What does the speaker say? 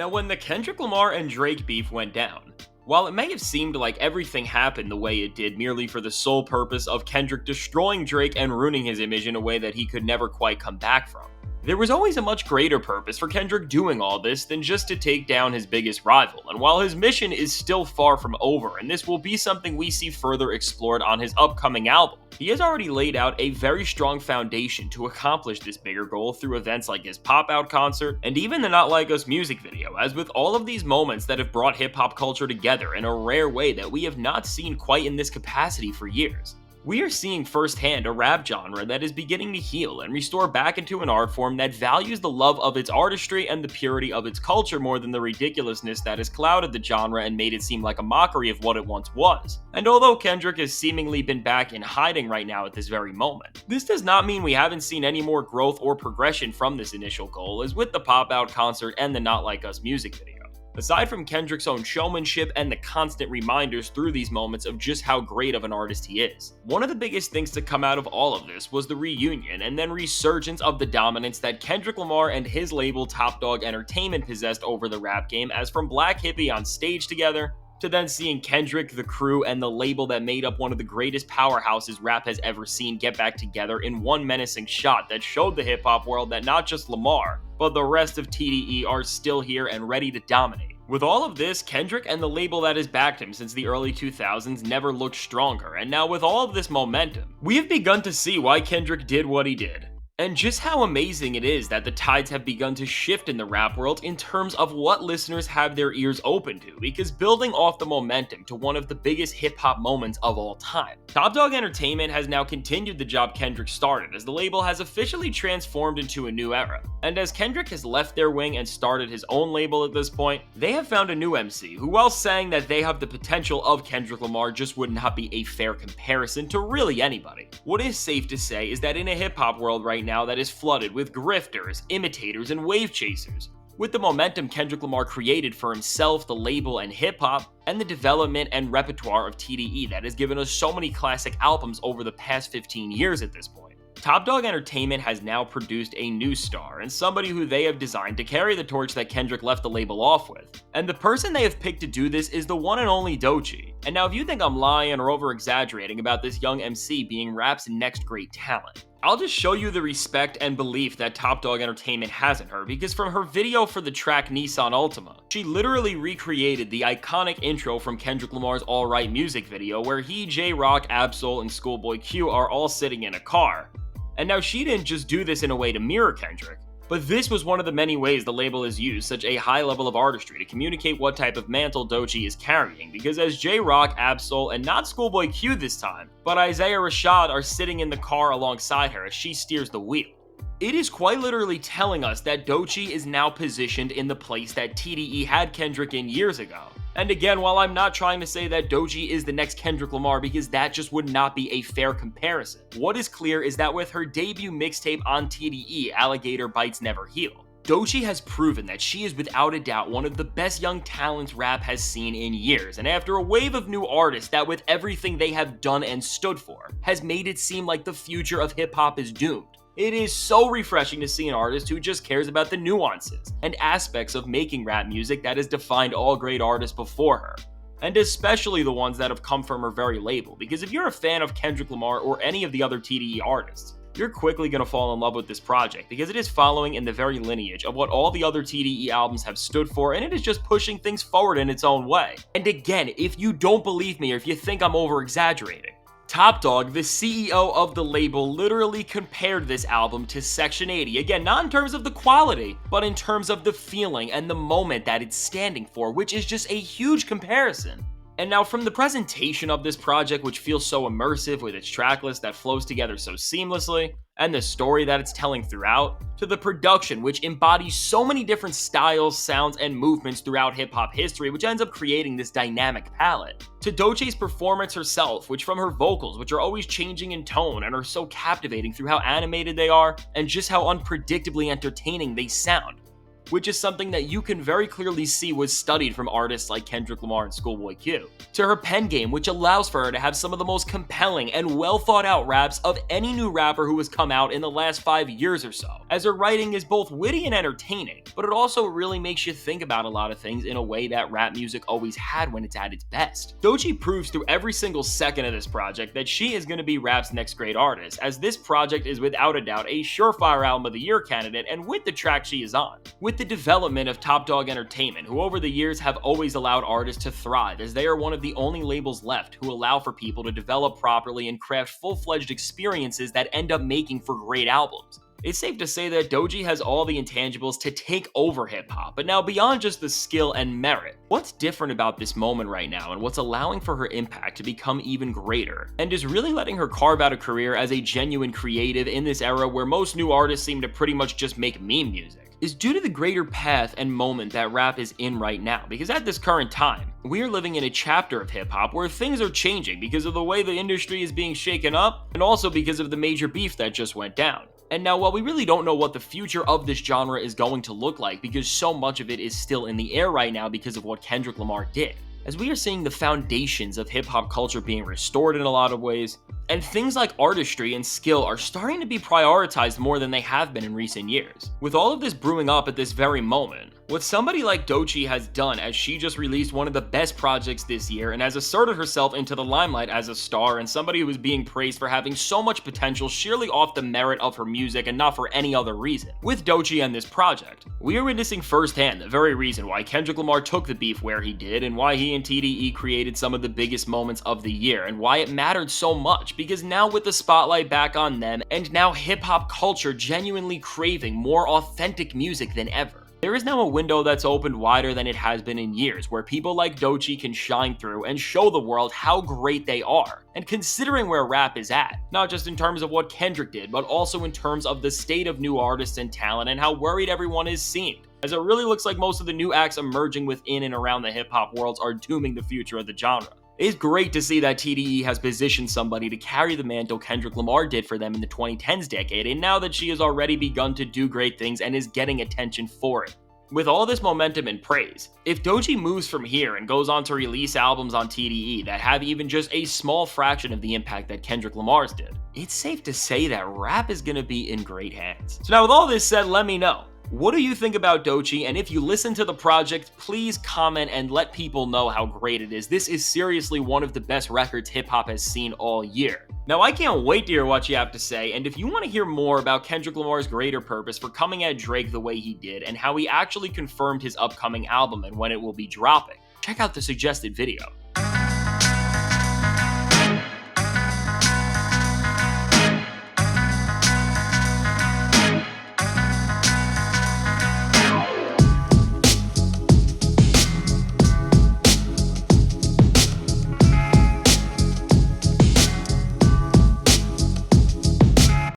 Now, when the Kendrick Lamar and Drake beef went down, while it may have seemed like everything happened the way it did merely for the sole purpose of Kendrick destroying Drake and ruining his image in a way that he could never quite come back from, there was always a much greater purpose for Kendrick doing all this than just to take down his biggest rival, and while his mission is still far from over, and this will be something we see further explored on his upcoming album, he has already laid out a very strong foundation to accomplish this bigger goal through events like his Pop Out concert, and even the Not Like Us music video, as with all of these moments that have brought hip-hop culture together in a rare way that we have not seen quite in this capacity for years. We are seeing firsthand a rap genre that is beginning to heal and restore back into an art form that values the love of its artistry and the purity of its culture more than the ridiculousness that has clouded the genre and made it seem like a mockery of what it once was. And although Kendrick has seemingly been back in hiding right now at this very moment, this does not mean we haven't seen any more growth or progression from this initial goal, as with the Pop Out concert and the Not Like Us music video. Aside from Kendrick's own showmanship and the constant reminders through these moments of just how great of an artist he is, one of the biggest things to come out of all of this was the reunion and then resurgence of the dominance that Kendrick Lamar and his label Dawg Entertainment possessed over the rap game, as from Black Hippie on stage together, to then seeing Kendrick, the crew, and the label that made up one of the greatest powerhouses rap has ever seen get back together in one menacing shot that showed the hip-hop world that not just Lamar, but the rest of TDE are still here and ready to dominate. With all of this, Kendrick and the label that has backed him since the early 2000s never looked stronger, and now with all of this momentum, we have begun to see why Kendrick did what he did. And just how amazing it is that the tides have begun to shift in the rap world in terms of what listeners have their ears open to, because building off the momentum to one of the biggest hip-hop moments of all time, Dawg Entertainment has now continued the job Kendrick started, as the label has officially transformed into a new era. And as Kendrick has left their wing and started his own label at this point, they have found a new MC who, while saying that they have the potential of Kendrick Lamar, just would not be a fair comparison to really anybody. What is safe to say is that in a hip-hop world right now that is flooded with grifters, imitators, and wave chasers, with the momentum Kendrick Lamar created for himself, the label, and hip-hop, and the development and repertoire of TDE that has given us so many classic albums over the past 15 years at this point, Dawg Entertainment has now produced a new star, and somebody who they have designed to carry the torch that Kendrick left the label off with. And the person they have picked to do this is the one and only Doechii. And now if you think I'm lying or over-exaggerating about this young MC being rap's next great talent, I'll just show you the respect and belief that Dawg Entertainment has in her, because from her video for the track Nissan Altima, she literally recreated the iconic intro from Kendrick Lamar's Alright music video where he, J-Rock, Absol, and Schoolboy Q are all sitting in a car. And now she didn't just do this in a way to mirror Kendrick, but this was one of the many ways the label has used such a high level of artistry to communicate what type of mantle Doechii is carrying, because as J-Rock, Absol, and not Schoolboy Q this time, but Isaiah Rashad are sitting in the car alongside her as she steers the wheel, it is quite literally telling us that Doechii is now positioned in the place that TDE had Kendrick in years ago. And again, while I'm not trying to say that Doechii is the next Kendrick Lamar, because that just would not be a fair comparison, what is clear is that with her debut mixtape on TDE, Alligator Bites Never Heal, Doechii has proven that she is without a doubt one of the best young talents rap has seen in years, and after a wave of new artists that with everything they have done and stood for, has made it seem like the future of hip-hop is doomed. It is so refreshing to see an artist who just cares about the nuances and aspects of making rap music that has defined all great artists before her, and especially the ones that have come from her very label, because if you're a fan of Kendrick Lamar or any of the other TDE artists, you're quickly going to fall in love with this project, because it is following in the very lineage of what all the other TDE albums have stood for, and it is just pushing things forward in its own way. And again, if you don't believe me or if you think I'm over-exaggerating, Dawg, the CEO of the label, literally compared this album to Section 80. Again, not in terms of the quality, but in terms of the feeling and the moment that it's standing for, which is just a huge comparison. And now from the presentation of this project, which feels so immersive with its track list that flows together so seamlessly, and the story that it's telling throughout, to the production, which embodies so many different styles, sounds, and movements throughout hip-hop history, which ends up creating this dynamic palette, to Doechii's performance herself, which from her vocals, which are always changing in tone and are so captivating through how animated they are, and just how unpredictably entertaining they sound. which is something that you can very clearly see was studied from artists like Kendrick Lamar and Schoolboy Q, to her pen game, which allows for her to have some of the most compelling and well thought out raps of any new rapper who has come out in the last 5 years or so, as her writing is both witty and entertaining, but it also really makes you think about a lot of things in a way that rap music always had when it's at its best. Doechii proves through every single second of this project that she is going to be rap's next great artist, as this project is without a doubt a surefire album of the year candidate, and with the track she is on. With the development of Dawg Entertainment, who over the years have always allowed artists to thrive, as they are one of the only labels left who allow for people to develop properly and craft full-fledged experiences that end up making for great albums. It's safe to say that Doechii has all the intangibles to take over hip-hop, but now beyond just the skill and merit, what's different about this moment right now and what's allowing for her impact to become even greater, and is really letting her carve out a career as a genuine creative in this era where most new artists seem to pretty much just make meme music, is due to the greater path and moment that rap is in right now, because at this current time, we are living in a chapter of hip-hop where things are changing because of the way the industry is being shaken up, and also because of the major beef that just went down. And now, while we really don't know what the future of this genre is going to look like, because so much of it is still in the air right now because of what Kendrick Lamar did, as we are seeing the foundations of hip-hop culture being restored in a lot of ways, and things like artistry and skill are starting to be prioritized more than they have been in recent years. With all of this brewing up at this very moment, what somebody like Doechii has done, as she just released one of the best projects this year and has asserted herself into the limelight as a star and somebody who is being praised for having so much potential sheerly off the merit of her music and not for any other reason. With Doechii and this project, we are witnessing firsthand the very reason why Kendrick Lamar took the beef where he did, and why he and TDE created some of the biggest moments of the year, and why it mattered so much, because now with the spotlight back on them, and now hip-hop culture genuinely craving more authentic music than ever, there is now a window that's opened wider than it has been in years, where people like Doechii can shine through and show the world how great they are. And considering where rap is at, not just in terms of what Kendrick did, but also in terms of the state of new artists and talent and how worried everyone is seemed, as it really looks like most of the new acts emerging within and around the hip-hop worlds are dooming the future of the genre. It's great to see that TDE has positioned somebody to carry the mantle Kendrick Lamar did for them in the 2010s decade, and now that she has already begun to do great things and is getting attention for it. With all this momentum and praise, if Doechii moves from here and goes on to release albums on TDE that have even just a small fraction of the impact that Kendrick Lamar's did, it's safe to say that rap is gonna be in great hands. So now with all this said, let me know. What do you think about Doechii? And if you listen to the project, please comment and let people know how great it is. This is seriously one of the best records hip-hop has seen all year. Now, I can't wait to hear what you have to say, and if you want to hear more about Kendrick Lamar's greater purpose for coming at Drake the way he did, and how he actually confirmed his upcoming album and when it will be dropping, check out the suggested video.